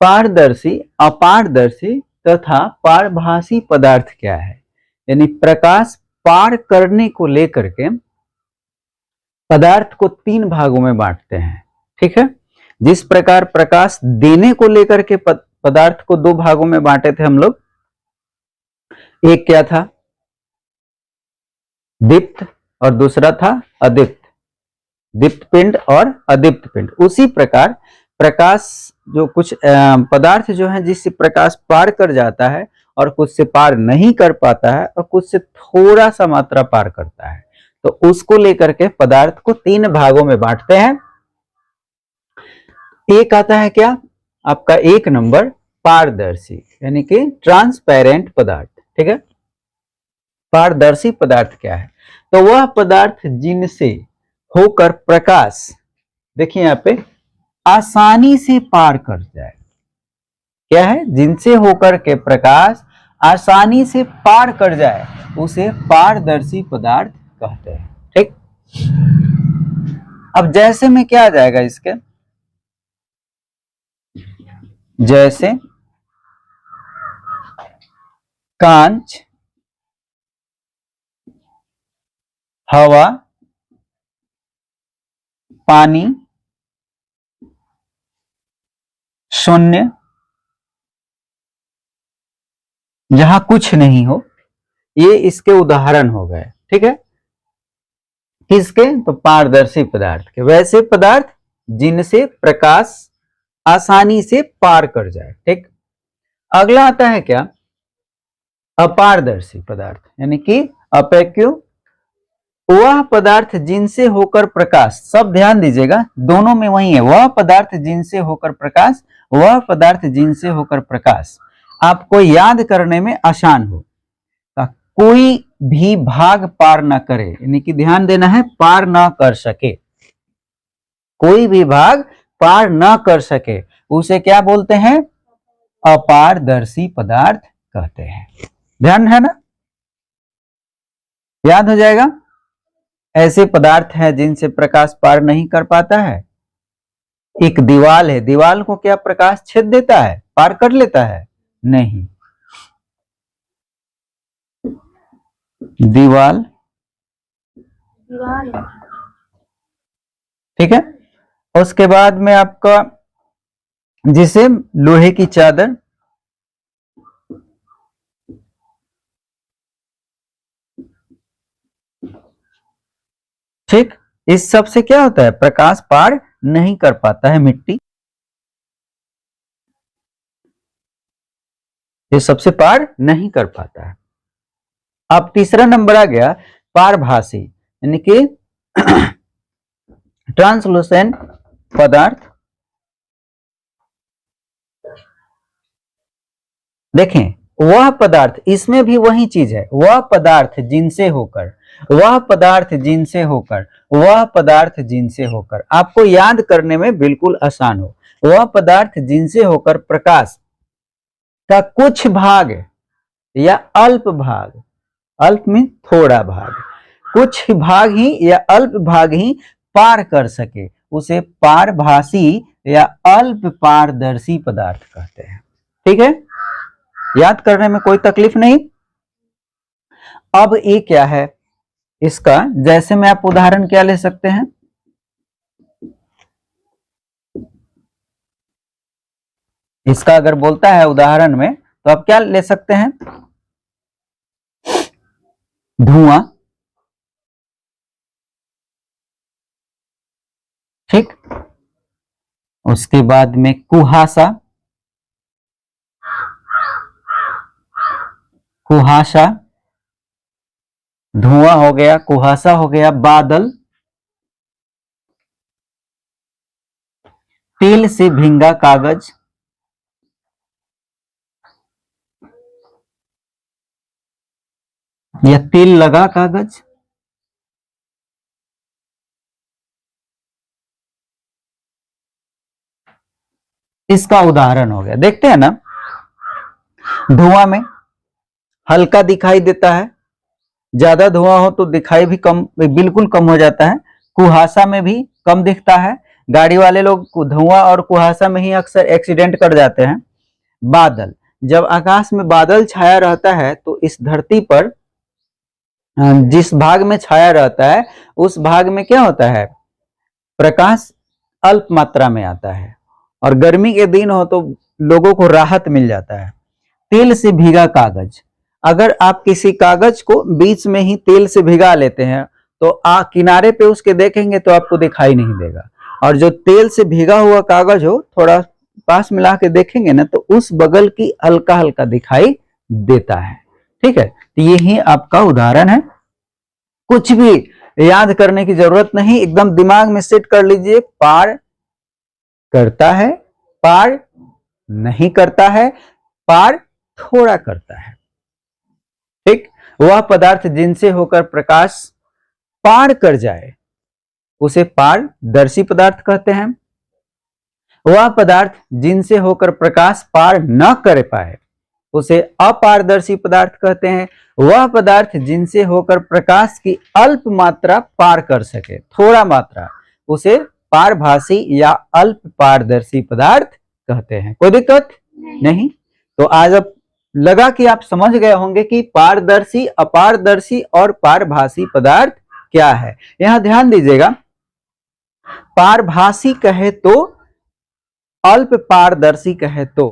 पारदर्शी, अपारदर्शी तथा पारभासी पदार्थ क्या है? यानी प्रकाश पार करने को लेकर के पदार्थ को 3 भागों में बांटते हैं। ठीक है, जिस प्रकार प्रकाश देने को लेकर के पदार्थ को 2 भागों में बांटे थे हम लोग। एक क्या था? दीप्त और दूसरा था अदीप्त। दीप्त पिंड और अदीप्त पिंड। उसी प्रकार प्रकाश जो कुछ पदार्थ जो है जिससे प्रकाश पार कर जाता है और कुछ से पार नहीं कर पाता है और कुछ से थोड़ा सा मात्रा पार करता है, तो उसको लेकर के पदार्थ को 3 भागों में बांटते हैं। एक आता है क्या आपका 1 नंबर पारदर्शी, यानी कि ट्रांसपेरेंट पदार्थ। ठीक है, पारदर्शी पदार्थ क्या है? तो वह पदार्थ जिनसे होकर प्रकाश, देखिए यहां पे, आसानी से पार कर जाए। क्या है? जिनसे होकर के प्रकाश आसानी से पार कर जाए उसे पारदर्शी पदार्थ कहते हैं। ठीक, अब जैसे में क्या आ जाएगा इसके? जैसे कांच, हवा, पानी, शून्य, जहां कुछ नहीं हो, ये इसके उदाहरण हो गए। ठीक है, किसके? तो पारदर्शी पदार्थ के। वैसे पदार्थ जिनसे प्रकाश आसानी से पार कर जाए। ठीक, अगला आता है क्या? अपारदर्शी पदार्थ, यानी कि अपेक्यू, वह पदार्थ जिनसे होकर प्रकाश, सब ध्यान दीजिएगा दोनों में वही है, वह पदार्थ जिनसे होकर प्रकाश, वह पदार्थ जिनसे होकर प्रकाश आपको याद करने में आसान हो, कोई भी भाग पार ना करे, यानी कि ध्यान देना है, पार ना कर सके, कोई भी भाग पार ना कर सके, उसे क्या बोलते हैं? अपारदर्शी पदार्थ कहते हैं। ध्यान है ना, याद हो जाएगा। ऐसे पदार्थ हैं जिनसे प्रकाश पार नहीं कर पाता है। एक दीवाल है, दीवाल को क्या प्रकाश छेद देता है, पार कर लेता है? नहीं। दीवाल, ठीक है। उसके बाद में आपका जिसे लोहे की चादर, ठीक, इस सब से क्या होता है? प्रकाश पार नहीं कर पाता है। मिट्टी, ये सबसे पार नहीं कर पाता है। अब तीसरा नंबर आ गया पारभासी, यानी कि ट्रांसलूसेंट पदार्थ। देखें, वह पदार्थ, इसमें भी वही चीज है, वह पदार्थ जिनसे होकर, वह पदार्थ जिनसे होकर, वह पदार्थ जिनसे होकर, आपको याद करने में बिल्कुल आसान हो। वह पदार्थ जिनसे होकर प्रकाश का कुछ भाग या अल्प भाग, अल्प में थोड़ा भाग, कुछ भाग ही या अल्प भाग ही पार कर सके, उसे पारभासी या अल्प पारदर्शी पदार्थ कहते हैं। ठीक है, याद करने में कोई तकलीफ नहीं। अब ये क्या है इसका? जैसे में आप उदाहरण क्या ले सकते हैं? इसका अगर बोलता है उदाहरण में, तो आप क्या ले सकते हैं? धुआं, ठीक। उसके बाद में कुहासा, कुहासा, धुआं हो गया, कुहासा हो गया। बादल, तेल से भींगा कागज, या तेल लगा कागज, इसका उदाहरण हो गया। देखते हैं ना, धुआं में हल्का दिखाई देता है, ज्यादा धुआं हो तो दिखाई भी कम, बिल्कुल कम हो जाता है। कुहासा में भी कम दिखता है, गाड़ी वाले लोग धुआं और कुहासा में ही अक्सर एक्सीडेंट कर जाते हैं। बादल, जब आकाश में बादल छाया रहता है तो इस धरती पर जिस भाग में छाया रहता है उस भाग में क्या होता है, प्रकाश अल्प मात्रा में आता है और गर्मी के दिन हो तो लोगों को राहत मिल जाता है। तेल से भीगा कागज, अगर आप किसी कागज को बीच में ही तेल से भिगा लेते हैं तो किनारे पे उसके देखेंगे तो आपको दिखाई नहीं देगा, और जो तेल से भीगा हुआ कागज हो थोड़ा पास मिला के देखेंगे ना तो उस बगल की हल्का हल्का दिखाई देता है। ठीक है, तो यही आपका उदाहरण है। कुछ भी याद करने की जरूरत नहीं, एकदम दिमाग में सेट कर लीजिए। पार करता है, पार नहीं करता है, पार थोड़ा करता है। ठीक, वह पदार्थ जिनसे होकर प्रकाश पार कर जाए उसे पारदर्शी पदार्थ कहते हैं। वह पदार्थ जिनसे होकर प्रकाश पार न कर पाए उसे अपारदर्शी पदार्थ कहते हैं। वह पदार्थ जिनसे होकर प्रकाश की अल्प मात्रा पार कर सके, थोड़ा मात्रा, उसे पारभासी या अल्प पारदर्शी पदार्थ कहते हैं। कोई दिक्कत नहीं। तो आज अब लगा कि आप समझ गए होंगे कि पारदर्शी, अपारदर्शी और पारभासी पदार्थ क्या है। यहां ध्यान दीजिएगा, पारभासी कहे तो, अल्प पारदर्शी कहे तो